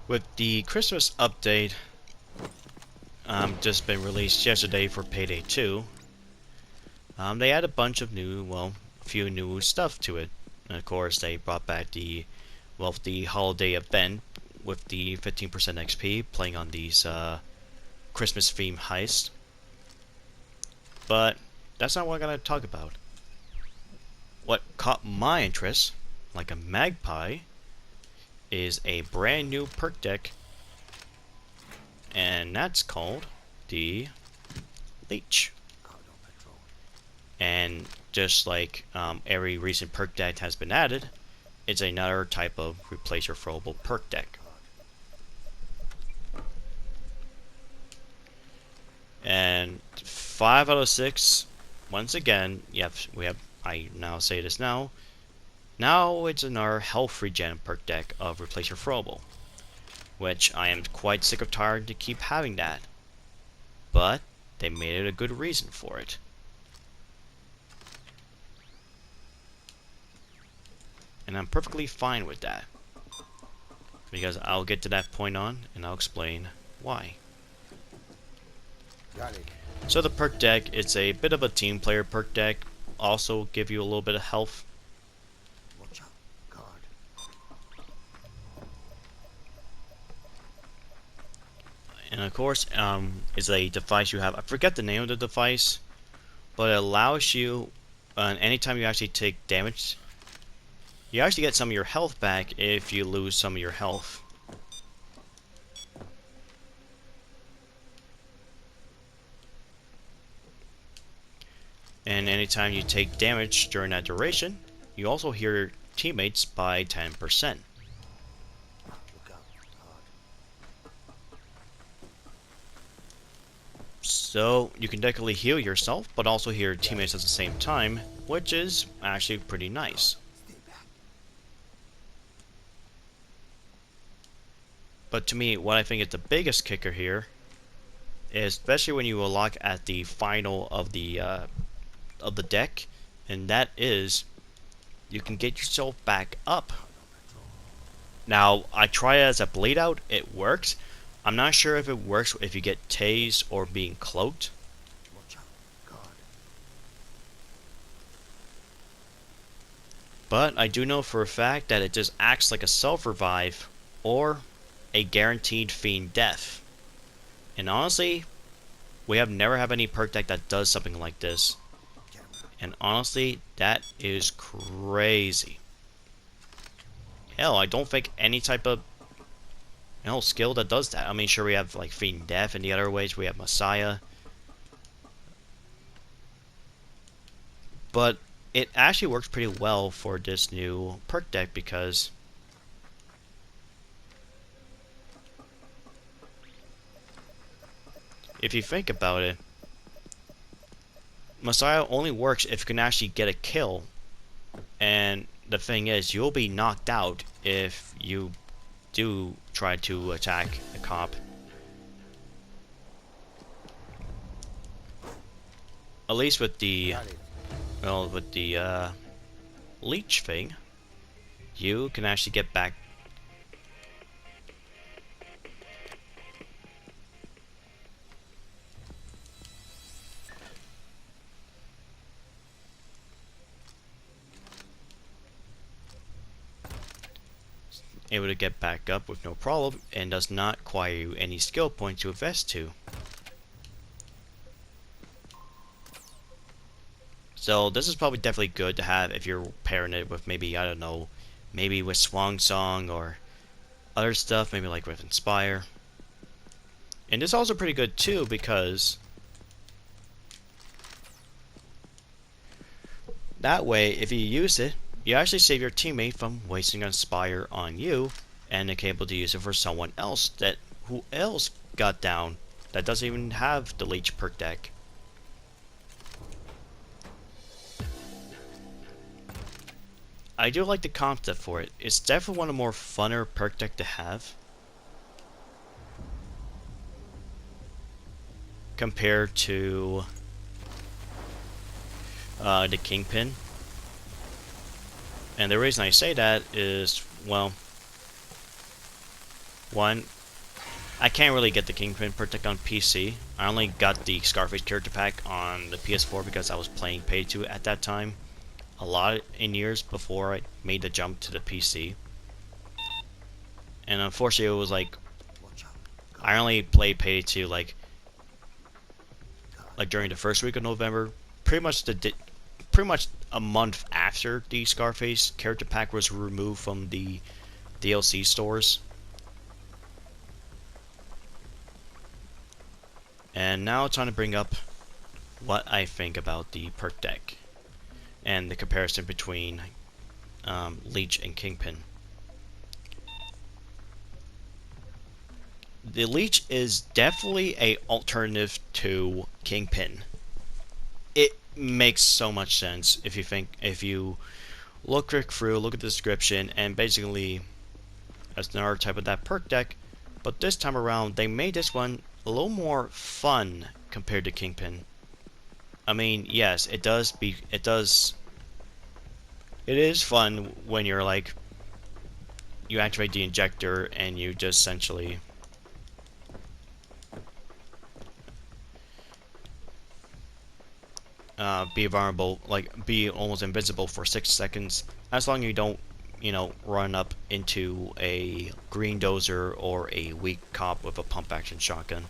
With the Christmas update just been released yesterday for Payday 2, they add a bunch of new, well, a few new stuff to it. And of course, they brought back the holiday event with the 15% XP playing on these Christmas theme heists. But that's not what I'm gonna talk about. What caught my interest, like a magpie, is a brand new perk deck, and that's called the Leech. And just like every recent perk deck has been added, it's another type of replace your throwable perk deck. And 5 out of 6, once again, I now say this now. Now it's in our health regen perk deck of replace your throwable, which I am quite sick of tired to keep having that. But they made it a good reason for it. And I'm perfectly fine with that, because I'll get to that point on and I'll explain why. So the perk deck, it's a bit of a team player perk deck, also give you a little bit of health. And of course, is a device you have. I forget the name of the device, but it allows you, anytime you actually take damage, you actually get some of your health back if you lose some of your health. And anytime you take damage during that duration, you also heal your teammates by 10%. So you can definitely heal yourself, but also heal your teammates at the same time, which is actually pretty nice. But to me, what I think is the biggest kicker here is, especially when you will look at the final of the deck, and that is you can get yourself back up. Now, I try it as a bleed out, it works. I'm not sure if it works if you get tased or being cloaked. But I do know for a fact that it just acts like a self-revive or a guaranteed fiend death. And honestly, we have never had any perk deck that does something like this. And honestly, that is crazy. Hell, I don't think any type of skill that does that. I mean, sure, we have like Fiend Death, and the other ways we have Messiah, but it actually works pretty well for this new perk deck, because if you think about it, Messiah only works if you can actually get a kill, and the thing is, you'll be knocked out if you do try to attack a cop. At least with the Leech thing, you can actually get back. Able to get back up with no problem, and does not require you any skill points to invest to. So this is probably definitely good to have if you're pairing it with maybe, I don't know, maybe with Swan Song or other stuff, maybe like with Inspire. And this is also pretty good too, because that way, if you use it, you actually save your teammate from wasting Inspire on you, and they're able to use it for someone else who else got down that doesn't even have the Leech perk deck. I do like the concept for it. It's definitely one of the more funner perk deck to have compared to the Kingpin. And the reason I say that is, well, One, I can't really get the Kingpin Perk on PC. I only got the Scarface character pack on the PS4 because I was playing Payday 2 at that time. A lot in years before I made the jump to the PC. And unfortunately it was like, I only played Payday 2 like during the first week of November. Pretty much a month after the Scarface character pack was removed from the DLC stores. And now it's time to bring up what I think about the perk deck and the comparison between Leech and Kingpin. The Leech is definitely a alternative to Kingpin. It makes so much sense if you look through, look at the description, and basically that's another type of that perk deck. But this time around, they made this one a little more fun compared to Kingpin. I mean, yes, it is fun when you're like, you activate the injector and you just essentially be vulnerable, like be almost invisible for 6 seconds, as long as you don't, run up into a green dozer or a weak cop with a pump action shotgun.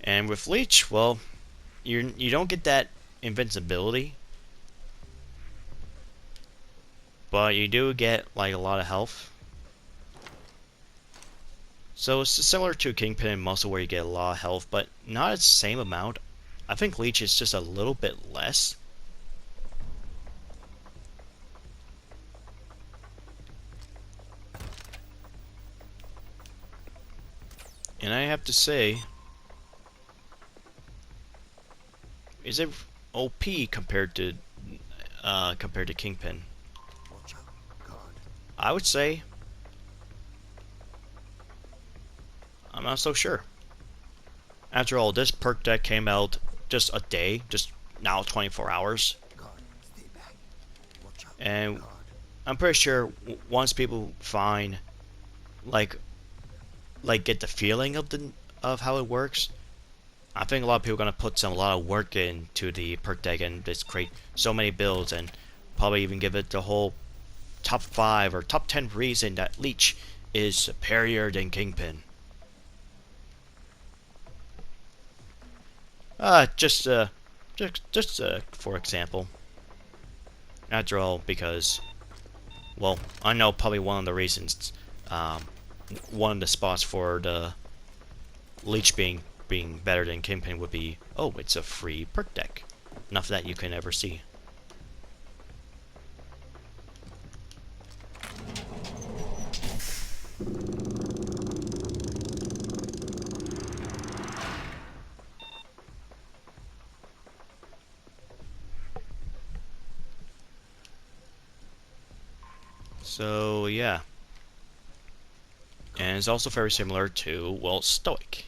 And with Leech, well, you don't get that invincibility, but you do get like a lot of health. So it's similar to Kingpin and Muscle, where you get a lot of health, but not the same amount. I think Leech is just a little bit less. And I have to say, is it OP compared to Kingpin? I would say I'm not so sure. After all, this perk deck came out just a day, just now 24 hours. And I'm pretty sure once people find like get the feeling of how it works, I think a lot of people are gonna put a lot of work into the perk deck and just create so many builds and probably even give it the whole top 5 or top 10 reason that Leech is superior than Kingpin. Just for example. After all, because, well, I know probably one of the reasons, one of the spots for the Leech being better than Kingpin would be, oh, it's a free perk deck. Enough that you can ever see. So, yeah. And it's also very similar to, well, Stoic.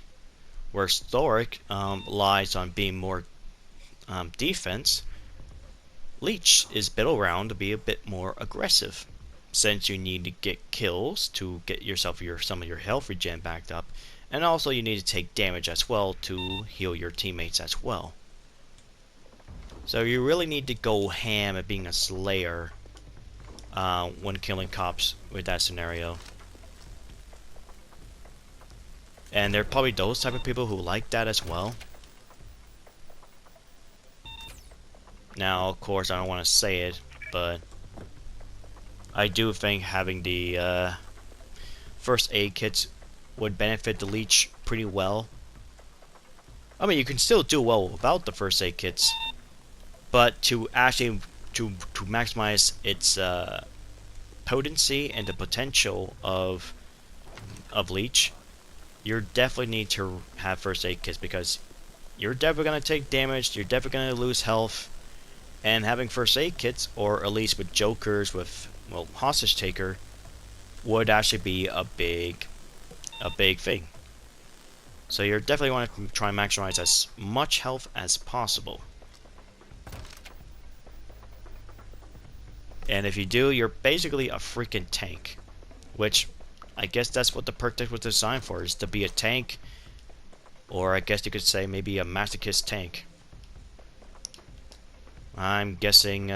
Where Stoic lies on being more defense, Leech is built around to be a bit more aggressive. Since you need to get kills to get yourself some of your health regen backed up, and also you need to take damage as well to heal your teammates as well. So you really need to go ham at being a slayer when killing cops with that scenario. And there are probably those type of people who like that as well. Now, of course, I don't want to say it, but I do think having the first aid kits would benefit the Leech pretty well. I mean, you can still do well without the first aid kits, but to actually to maximize its potency and the potential of Leech, you definitely need to have first aid kits, because you're definitely going to take damage, you're definitely going to lose health, and having first aid kits, or at least with jokers, with, well, hostage taker, would actually be a big thing. So you definitely want to try and maximize as much health as possible. And if you do, you're basically a freaking tank. Which, I guess that's what the perk deck was designed for, is to be a tank. Or I guess you could say maybe a masochist tank. I'm guessing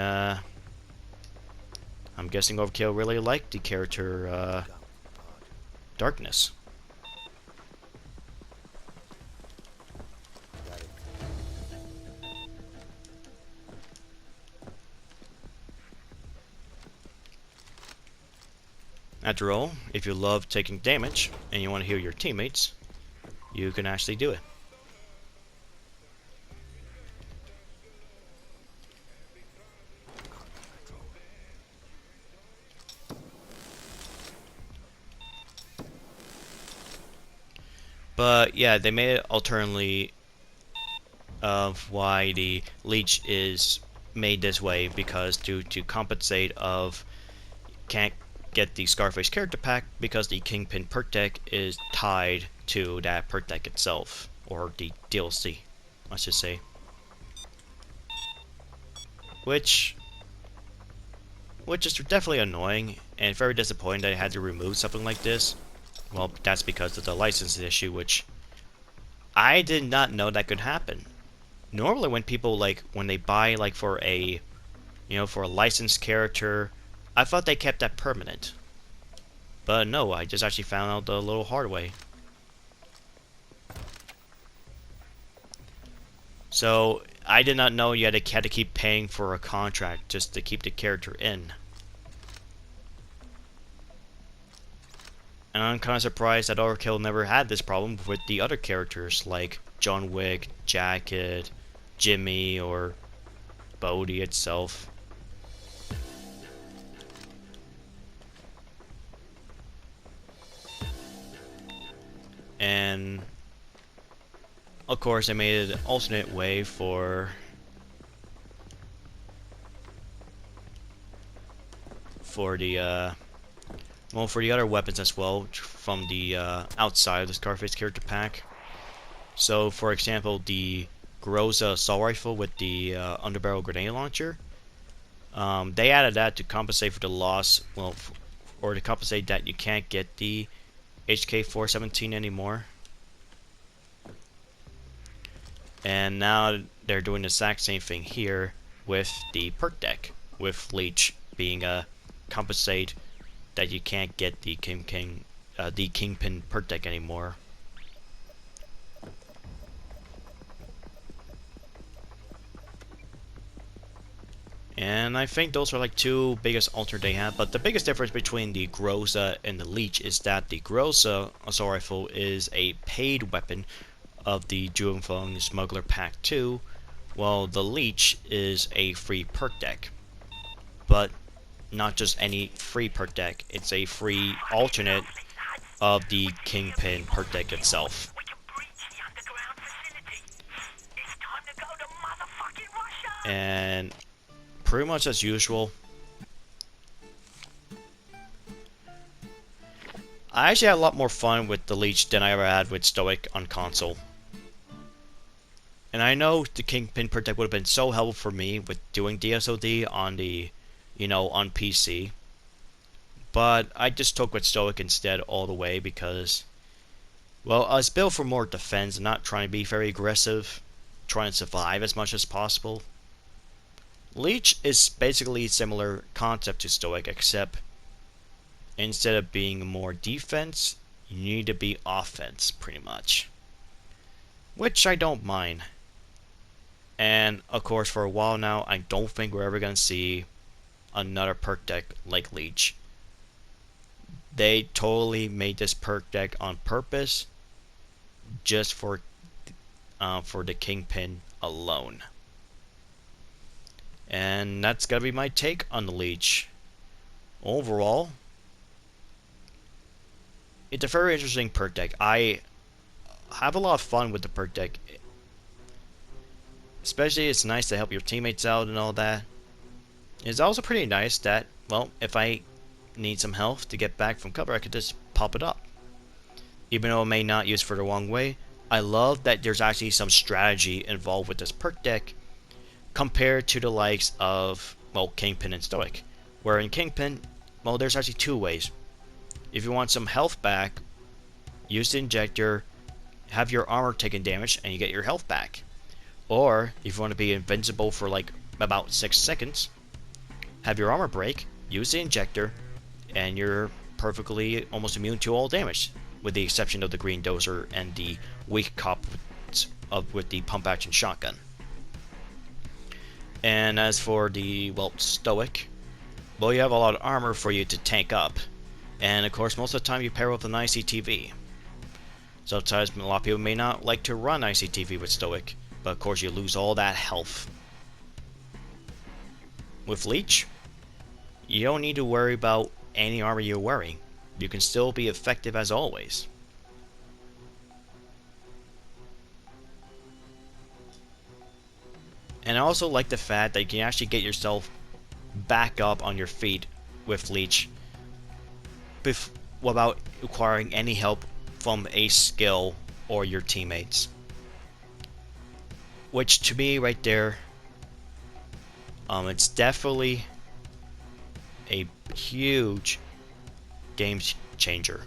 Overkill really liked the character, Darkness. After all, if you love taking damage and you want to heal your teammates, you can actually do it. But yeah, they made it alternately of why the Leech is made this way, because due to compensate of can't get the Scarface character pack because the Kingpin perk deck is tied to that perk deck itself, or the DLC, I should say. Which is definitely annoying and very disappointing that I had to remove something like this. Well, that's because of the license issue, which I did not know that could happen. Normally when people when they buy for a for a licensed character, I thought they kept that permanent. But no, I just actually found out the little hard way. So I did not know you had to keep paying for a contract just to keep the character in. And I'm kind of surprised that Overkill never had this problem with the other characters like John Wick, Jacket, Jimmy, or Bodhi itself. And of course they made an alternate way for the for the other weapons as well, from the outside of the Scarface character pack. So for example, the Groza assault rifle with the underbarrel grenade launcher, they added that to compensate for the loss, or to compensate that you can't get the HK417 anymore. And now they're doing the exact same thing here with the perk deck, with Leech being a compensate that you can't get the Kingpin perk deck anymore. And I think those are like two biggest alternate they have. But the biggest difference between the Groza and the Leech is that the Groza assault rifle is a paid weapon of the Juanfeng Smuggler Pack 2, while the Leech is a free perk deck. But not just any free perk deck, it's a free alternate of the Kingpin perk deck itself. And pretty much as usual, I actually had a lot more fun with the Leech than I ever had with Stoic on console. And I know the Kingpin perk deck would have been so helpful for me with doing DSOD on the, on PC. But I just took with Stoic instead all the way because, well, I was built for more defense and not trying to be very aggressive, trying to survive as much as possible. Leech is basically a similar concept to Stoic, except instead of being more defense, you need to be offense, pretty much. Which I don't mind. And, of course, for a while now, I don't think we're ever going to see another perk deck like Leech. They totally made this perk deck on purpose, just for the Kingpin alone. And that's gotta be my take on the Leech. Overall, it's a very interesting perk deck. I have a lot of fun with the perk deck. Especially, it's nice to help your teammates out and all that. It's also pretty nice that, well, if I need some health to get back from cover, I could just pop it up. Even though I may not use it for the wrong way, I love that there's actually some strategy involved with this perk deck compared to the likes of, well, Kingpin and Stoic. Where in Kingpin, well, there's actually two ways. If you want some health back, use the injector, have your armor taken damage, and you get your health back. Or, if you want to be invincible for like about 6 seconds, have your armor break, use the injector, and you're perfectly almost immune to all damage, with the exception of the green dozer and the weak cop with the pump action shotgun. And as for the, well, Stoic, well, you have a lot of armor for you to tank up, and of course most of the time you pair with an ICTV. Sometimes a lot of people may not like to run ICTV with Stoic, but of course you lose all that health. With Leech, you don't need to worry about any armor you're wearing. You can still be effective as always. And I also like the fact that you can actually get yourself back up on your feet with Leech without requiring any help from a skill or your teammates. Which to me right there, it's definitely a huge game changer.